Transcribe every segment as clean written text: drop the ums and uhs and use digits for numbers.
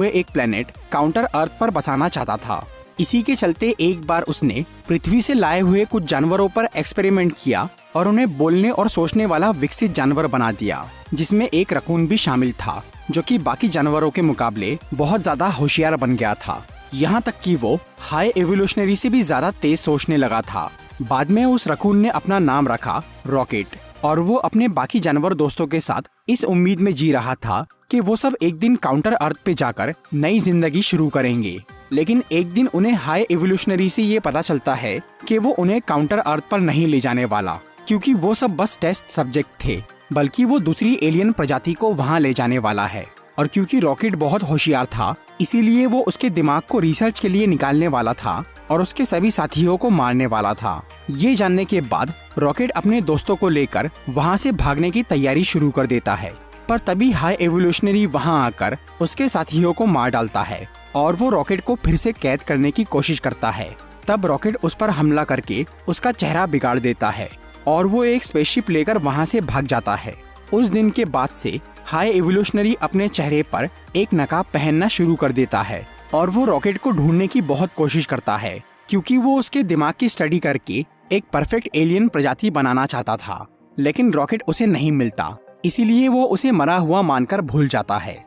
हुए एक planet counter अर्थ पर बसाना चाहता था। इसी के चलते एक बार उसने पृथ्वी से लाए हुए कुछ जानवरों पर एक्सपेरिमेंट किया और उन्हें बोलने और सोचने वाला विकसित जानवर बना दिया, जिसमें एक रकून भी शामिल था, जो कि बाकी जानवरों के मुकाबले बहुत ज्यादा होशियार बन गया था। यहाँ तक कि वो हाई एवोल्यूशनरी से भी ज्यादा तेज सोचने लगा था। बाद में उस रकून ने अपना नाम रखा रॉकेट, और वो अपने बाकी जानवर दोस्तों के साथ इस उम्मीद में जी रहा था कि वो सब एक दिन काउंटर अर्थ पे जाकर नई जिंदगी शुरू करेंगे। लेकिन एक दिन उन्हें हाई एवोल्यूशनरी से ये पता चलता है कि वो उन्हें काउंटर अर्थ पर नहीं ले जाने वाला, क्योंकि वो सब बस टेस्ट सब्जेक्ट थे, बल्कि वो दूसरी एलियन प्रजाति को वहाँ ले जाने वाला है। और क्योंकि रॉकेट बहुत होशियार था, इसीलिए वो उसके दिमाग को रिसर्च के लिए निकालने वाला था और उसके सभी साथियों को मारने वाला था। ये जानने के बाद रॉकेट अपने दोस्तों को लेकर वहाँ से भागने की तैयारी शुरू कर देता है, पर तभी हाई एवोल्यूशनरी वहाँ आकर उसके साथियों को मार डालता है और वो रॉकेट को फिर से कैद करने की कोशिश करता है। तब रॉकेट उस पर हमला करके उसका चेहरा बिगाड़ देता है और वो एक स्पेसशिप लेकर वहाँ से भाग जाता है। उस दिन के बाद से हाई एवोल्यूशनरी अपने चेहरे पर एक नकाब पहनना शुरू कर देता है और वो रॉकेट को ढूंढने की बहुत कोशिश करता है, क्योंकि वो उसके दिमाग की स्टडी करके एक परफेक्ट एलियन प्रजाति बनाना चाहता था। लेकिन रॉकेट उसे नहीं मिलता, इसीलिए वो उसे मरा हुआ मानकर भूल जाता है।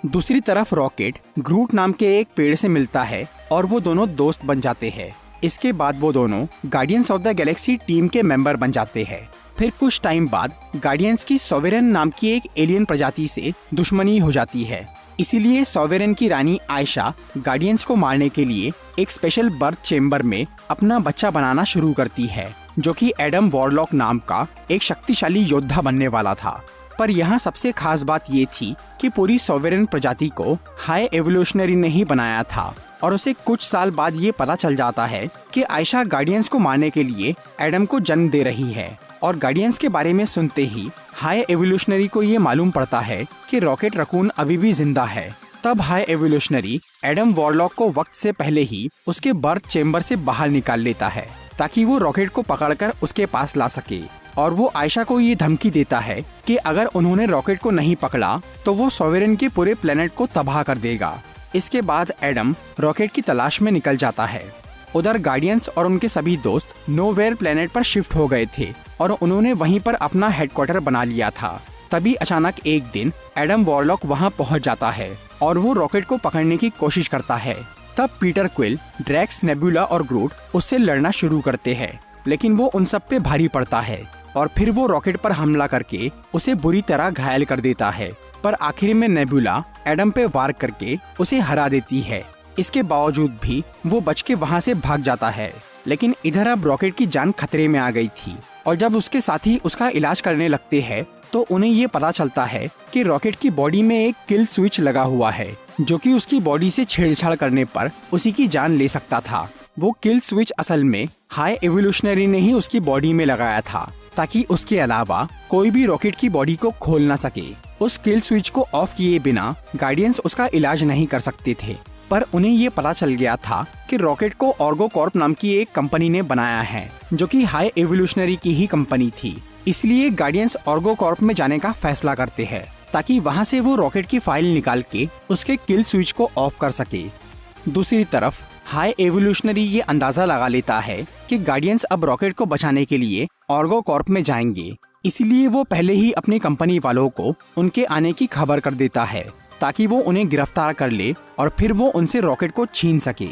दूसरी तरफ रॉकेट ग्रूट नाम के एक पेड़ से मिलता है और वो दोनों दोस्त बन जाते हैं। इसके बाद वो दोनों guardians of the Galaxy team के मेंबर बन जाते हैं। फिर कुछ टाइम बाद गार्डियंस की सॉवेरेन नाम की एक एलियन प्रजाति से दुश्मनी हो जाती है। इसीलिए सॉवेरेन की रानी आयशा गार्डियंस को मारने के लिए एक स्पेशल बर्थ चेम्बर में अपना बच्चा बनाना शुरू करती है, जो कि एडम वॉरलॉक नाम का एक शक्तिशाली योद्धा बनने वाला था। पर यहाँ सबसे खास बात ये थी कि पूरी सॉवेरेन प्रजाति को हाई एवोल्यूशनरी ने ही बनाया था, और उसे कुछ साल बाद ये पता चल जाता है कि आयशा गार्डियंस को मारने के लिए एडम को जन्म दे रही है। और गार्डियंस के बारे में सुनते ही हाई एवोल्यूशनरी को ये मालूम पड़ता है कि रॉकेट रकून अभी भी जिंदा है। तब हाई एवोल्यूशनरी एडम वॉरलॉक को वक्त से पहले ही उसके बर्थ चेम्बर से बाहर निकाल लेता है, ताकि वो रॉकेट को पकड़कर उसके पास ला सके। और वो आयशा को ये धमकी देता है कि अगर उन्होंने रॉकेट को नहीं पकड़ा तो वो सॉवेरेन के पूरे प्लेनेट को तबाह कर देगा। इसके बाद एडम रॉकेट की तलाश में निकल जाता है। उधर गार्डियंस और उनके सभी दोस्त नोवेयर प्लेनेट पर शिफ्ट हो गए थे और उन्होंने वहीं पर अपना हेडक्वार्टर बना लिया था। तभी अचानक एक दिन एडम वॉरलॉक वहां पहुंच जाता है और वो रॉकेट को पकड़ने की कोशिश करता है। तब पीटर क्विल, ड्रैक्स, नेबुला और ग्रूट उससे लड़ना शुरू करते हैं, लेकिन वो उन सब पे भारी पड़ता है और फिर वो रॉकेट पर हमला करके उसे बुरी तरह घायल कर देता है। पर आखिर में नेबुला एडम पे वार करके उसे हरा देती है। इसके बावजूद भी वो बच के वहाँ से भाग जाता है। लेकिन इधर अब रॉकेट की जान खतरे में आ गई थी, और जब उसके साथी उसका इलाज करने लगते हैं तो उन्हें ये पता चलता है कि रॉकेट की बॉडी में एक किल स्विच लगा हुआ है, जो कि उसकी बॉडी से छेड़छाड़ करने पर उसी की जान ले सकता था। वो किल स्विच असल में हाई एवोल्यूशनरी ने ही उसकी बॉडी में लगाया था, ताकि उसके अलावा कोई भी रॉकेट की बॉडी को खोल ना सके। उस किल स्विच को ऑफ किए बिना गार्डियंस उसका इलाज नहीं कर सकते थे। पर उन्हें ये पता चल गया था कि रॉकेट को ऑर्गो कॉर्प नाम की एक कंपनी ने बनाया है, जो कि हाई एवोल्यूशनरी की ही कंपनी थी। इसलिए गार्डियंस ऑर्गो कॉर्प में जाने का फैसला करते हैं, ताकि वहां से वो रॉकेट की फाइल निकाल के उसके किल स्विच को ऑफ कर सके। दूसरी तरफ हाई एवोल्यूशनरी ये अंदाजा लगा लेता है कि गार्डियंस अब रॉकेट को बचाने के लिए ऑर्गो कॉर्प में जाएंगे। इसलिए वो पहले ही अपनी कंपनी वालों को उनके आने की खबर कर देता है, ताकि वो उन्हें गिरफ्तार कर ले और फिर वो उनसे रॉकेट को छीन सके।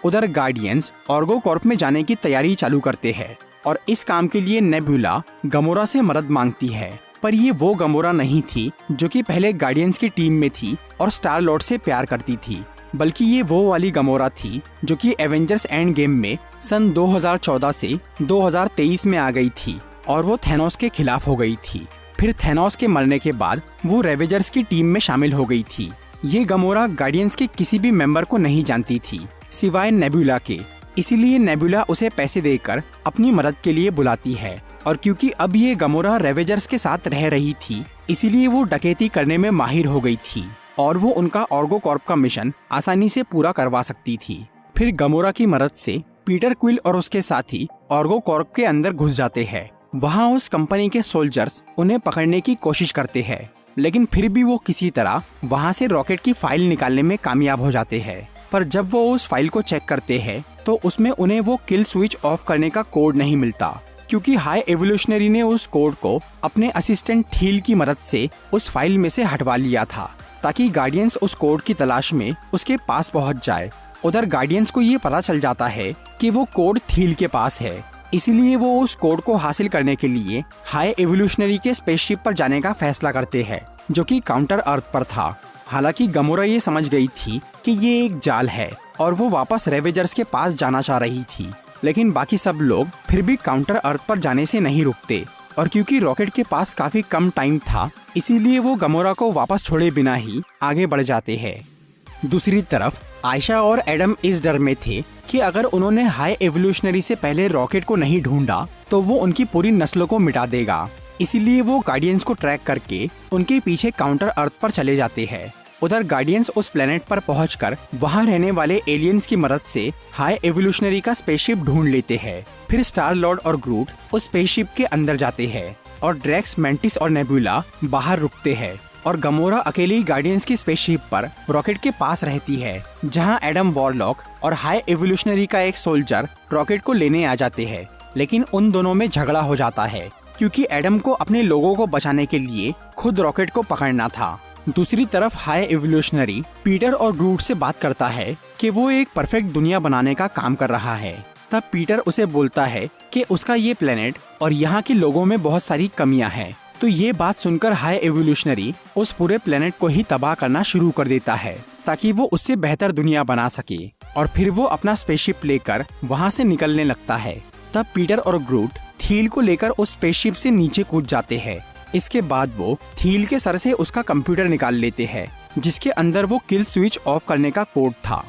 उधर गार्डियंस ऑर्गो कॉर्प में जाने की तैयारी चालू करते हैं और इस काम के लिए नेबुला गमोरा से मदद मांगती है। पर ये वो गमोरा नहीं थी जो कि पहले गार्डियंस की टीम में थी और स्टार लॉर्ड से प्यार करती थी, बल्कि ये वो वाली गमोरा थी जो कि एवेंजर्स एंड गेम में सन 2014 से 2023 में आ गई थी और वो थैनोस के खिलाफ हो गई थी। फिर थैनोस के मरने के बाद वो रेवेजर्स की टीम में शामिल हो गई थी। ये गमोरा गार्डियंस के किसी भी मेंबर को नहीं जानती थी सिवाय नेबुला के, इसीलिए नेबुला उसे पैसे देकर अपनी मदद के लिए बुलाती है। और क्योंकि अब ये गमोरा रेवेजर्स के साथ रह रही थी, इसीलिए वो डकैती करने में माहिर हो गई थी और वो उनका ऑर्गो कॉर्प का मिशन आसानी से पूरा करवा सकती थी। फिर गमोरा की मदद से पीटर क्विल और उसके साथी ऑर्गो कॉर्प के अंदर घुस जाते हैं। वहाँ उस कंपनी के सोल्जर्स उन्हें पकड़ने की कोशिश करते हैं, लेकिन फिर भी वो किसी तरह वहाँ से रॉकेट की फाइल निकालने में कामयाब हो जाते हैं। पर जब वो उस फाइल को चेक करते हैं तो उसमें उन्हें वो किल स्विच ऑफ करने का कोड नहीं मिलता, क्योंकि हाई एवोल्यूशनरी ने उस कोड को अपने असिस्टेंट थील की मदद से उस फाइल में से हटवा लिया था, ताकि गार्डियंस उस कोड की तलाश में उसके पास पहुंच जाए। उधर गार्डियंस को ये पता चल जाता है कि वो कोड थील के पास है, इसीलिए वो उस कोड को हासिल करने के लिए हाई एवोल्यूशनरी के स्पेसशिप पर जाने का फैसला करते हैं, जो कि काउंटर अर्थ पर था। हालांकि गमोरा ये समझ गई थी कि ये एक जाल है और वो वापस रेवेजर्स के पास जाना चाह रही थी, लेकिन बाकी सब लोग फिर भी काउंटर अर्थ पर जाने से नहीं रुकते, और क्योंकि रॉकेट के पास काफी कम टाइम था, इसीलिए वो गमोरा को वापस छोड़े बिना ही आगे बढ़ जाते हैं। दूसरी तरफ आयशा और एडम इस डर में थे कि अगर उन्होंने हाई एवोल्यूशनरी से पहले रॉकेट को नहीं ढूंढा तो वो उनकी पूरी नस्लों को मिटा देगा। इसीलिए वो गार्डियंस को ट्रैक करके उनके पीछे काउंटर अर्थ पर चले जाते हैं। उधर गार्डियंस उस प्लेनेट पर पहुंचकर वहां रहने वाले एलियंस की मदद से हाई एवोल्यूशनरी का स्पेसशिप ढूंढ लेते हैं। फिर स्टार लॉर्ड और ग्रूट उस स्पेसशिप के अंदर जाते हैं और ड्रैक्स, मेंटिस और नेबुला बाहर रुकते हैं, और गमोरा अकेली गार्डियंस की स्पेसशिप पर रॉकेट के पास रहती है, जहां एडम वॉरलॉक और हाई एवोल्यूशनरी का एक सोल्जर रॉकेट को लेने आ जाते हैं। लेकिन उन दोनों में झगड़ा हो जाता है, क्योंकि एडम को अपने लोगों को बचाने के लिए खुद रॉकेट को पकड़ना था। दूसरी तरफ हाई एवोल्यूशनरी पीटर और ग्रूट से बात करता है कि वो एक परफेक्ट दुनिया बनाने का काम कर रहा है। तब पीटर उसे बोलता है कि उसका ये प्लेनेट और यहाँ के लोगों में बहुत सारी कमियां हैं। तो ये बात सुनकर हाई एवोल्यूशनरी उस पूरे प्लेनेट को ही तबाह करना शुरू कर देता है, ताकि वो उससे बेहतर दुनिया बना सके, और फिर वो अपना स्पेसशिप लेकर वहाँ से निकलने लगता है। तब पीटर और ग्रूट थील को लेकर उस स्पेसशिप से नीचे कूद जाते हैं। इसके बाद वो थील के सर से उसका कंप्यूटर निकाल लेते हैं, जिसके अंदर वो किल स्विच ऑफ करने का कोड था।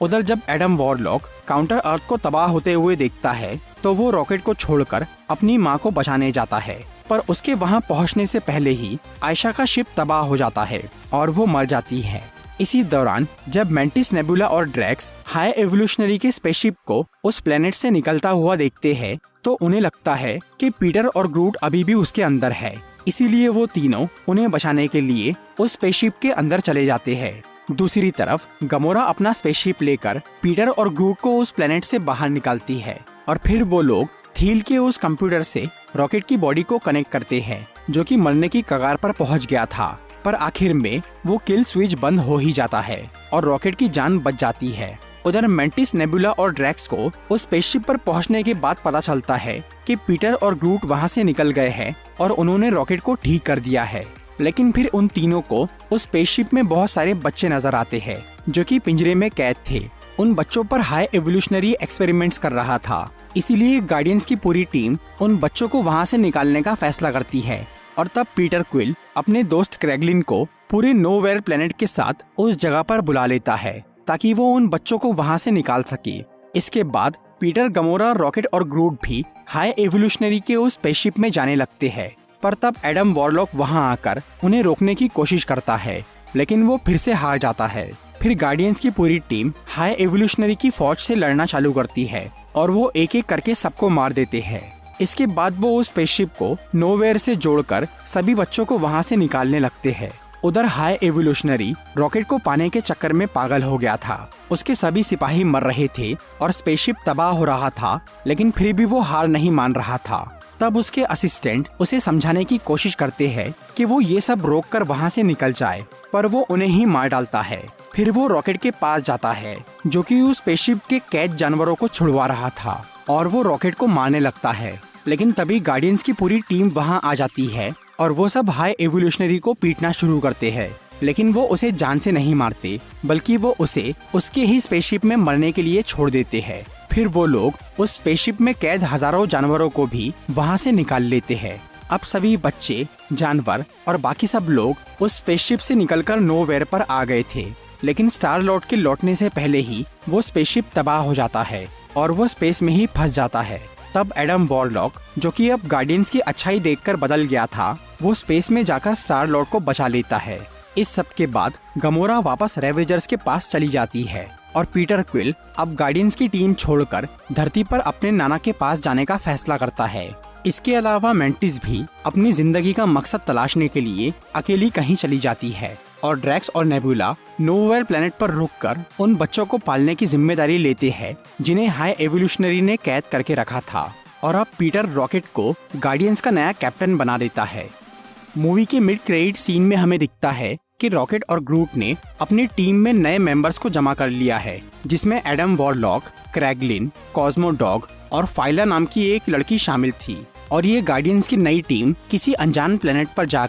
उधर जब एडम वॉरलॉक काउंटर अर्थ को तबाह होते हुए देखता है तो वो रॉकेट को छोड़कर अपनी माँ को बचाने जाता है, पर उसके वहाँ पहुँचने से पहले ही आयशा का शिप तबाह हो जाता है और वो मर जाती है। इसी दौरान जब मेंटिस, नेबुला और ड्रैक्स हाई एवोल्यूशनरी के स्पेसशिप को उस प्लेनेट से निकलता हुआ देखते हैं तो उन्हें लगता है कि पीटर और ग्रूट अभी भी उसके अंदर है, इसीलिए वो तीनों उन्हें बचाने के लिए उस स्पेसशिप के अंदर चले जाते हैं। दूसरी तरफ गमोरा अपना स्पेसशिप लेकर पीटर और ग्रूट को उस प्लेनेट से बाहर निकालती है, और फिर वो लोग थील के उस कंप्यूटर से रॉकेट की बॉडी को कनेक्ट करते हैं, जो कि मरने की कगार पर पहुंच गया था। पर आखिर में वो किल स्विच बंद हो ही जाता है और रॉकेट की जान बच जाती है। उधर मेंटिस, नेबुला और ड्रैक्स को उस स्पेसशिप पर पहुंचने के बाद पता चलता है कि पीटर और ग्रूट वहां से निकल गए हैं और उन्होंने रॉकेट को ठीक कर दिया है। लेकिन फिर उन तीनों को उस स्पेसशिप में बहुत सारे बच्चे नजर आते हैं, जो कि पिंजरे में कैद थे। उन बच्चों पर हाई एवोल्यूशनरी एक्सपेरिमेंट्स कर रहा था, इसीलिए गार्डियंस की पूरी टीम उन बच्चों को वहां से निकालने का फैसला करती है। और तब पीटर क्विल अपने दोस्त क्रेगलिन को पूरे नोवेयर प्लेनेट के साथ उस जगह पर बुला लेता है, ताकि वो उन बच्चों को वहां से निकाल सके। इसके बाद पीटर, गमोरा, रॉकेट और ग्रूट भी हाई एवोल्यूशनरी के उस स्पेसशिप में जाने लगते हैं। पर तब एडम वॉरलॉक वहां आकर उन्हें रोकने की कोशिश करता है, लेकिन वो फिर से हार जाता है। फिर गार्डियंस की पूरी टीम हाई एवोल्यूशनरी की फौज से लड़ना चालू करती है और वो एक एक करके सबको मार देते हैं। इसके बाद वो उस स्पेसशिप को नोवेयर से जोड़कर सभी बच्चों को वहां से निकालने लगते हैं। उधर हाई एवोल्यूशनरी रॉकेट को पाने के चक्कर में पागल हो गया था। उसके सभी सिपाही मर रहे थे और स्पेसशिप तबाह हो रहा था, लेकिन फिर भी वो हार नहीं मान रहा था। तब उसके असिस्टेंट उसे समझाने की कोशिश करते हैं कि वो ये सब रोककर वहां से निकल जाए, पर वो उन्हें ही मार डालता है। फिर वो रॉकेट के पास जाता है, जो कि उस स्पेसशिप के कैद जानवरों को छुड़वा रहा था, और वो रॉकेट को मारने लगता है। लेकिन तभी गार्डियंस की पूरी टीम वहां आ जाती है और वो सब हाई एवोल्यूशनरी को पीटना शुरू करते हैं। लेकिन वो उसे जान से नहीं मारते, बल्कि वो उसे उसके ही स्पेसशिप में मरने के लिए छोड़ देते हैं। फिर वो लोग उस स्पेसशिप में कैद हजारों जानवरों को भी वहां से निकाल लेते हैं। अब सभी बच्चे, जानवर और बाकी सब लोग उस स्पेसशिप से निकलकर नोवेयर पर आ गए थे। लेकिन स्टार लॉर्ड के लौटने से पहले ही वो स्पेसशिप तबाह हो जाता है और वो स्पेस में ही फंस जाता है। तब एडम वॉरलॉक, जो कि अब गार्डियंस की अच्छाई देखकर बदल गया था, वो स्पेस में जाकर स्टार लॉर्ड को बचा लेता है। इस सब के बाद गमोरा वापस रेवेजर्स के पास चली जाती है और पीटर क्विल अब गार्डियंस की टीम छोड़कर धरती पर अपने नाना के पास जाने का फैसला करता है। इसके अलावा मेंटिस भी अपनी जिंदगी का मकसद तलाशने के लिए अकेली कहीं चली जाती है और ड्रैक्स और नेबुला नोवेल प्लेनेट पर रुककर उन बच्चों को पालने की जिम्मेदारी लेते हैं जिन्हें हाई एवोल्यूशनरी ने कैद करके रखा था। और अब पीटर रॉकेट को गार्डियंस का नया कैप्टन बना देता है। मूवी के मिड क्रेडिट सीन में हमें दिखता है कि रॉकेट और ग्रूट ने अपनी टीम में नए मेंबर्स को जमा कर लिया है, जिसमें एडम वॉरलॉक, क्रैगलिन, कॉस्मो डॉग और फाइला नाम की एक लड़की शामिल थी। और ये गार्डियंस की नई टीम किसी अनजान प्लेनेट पर जाकर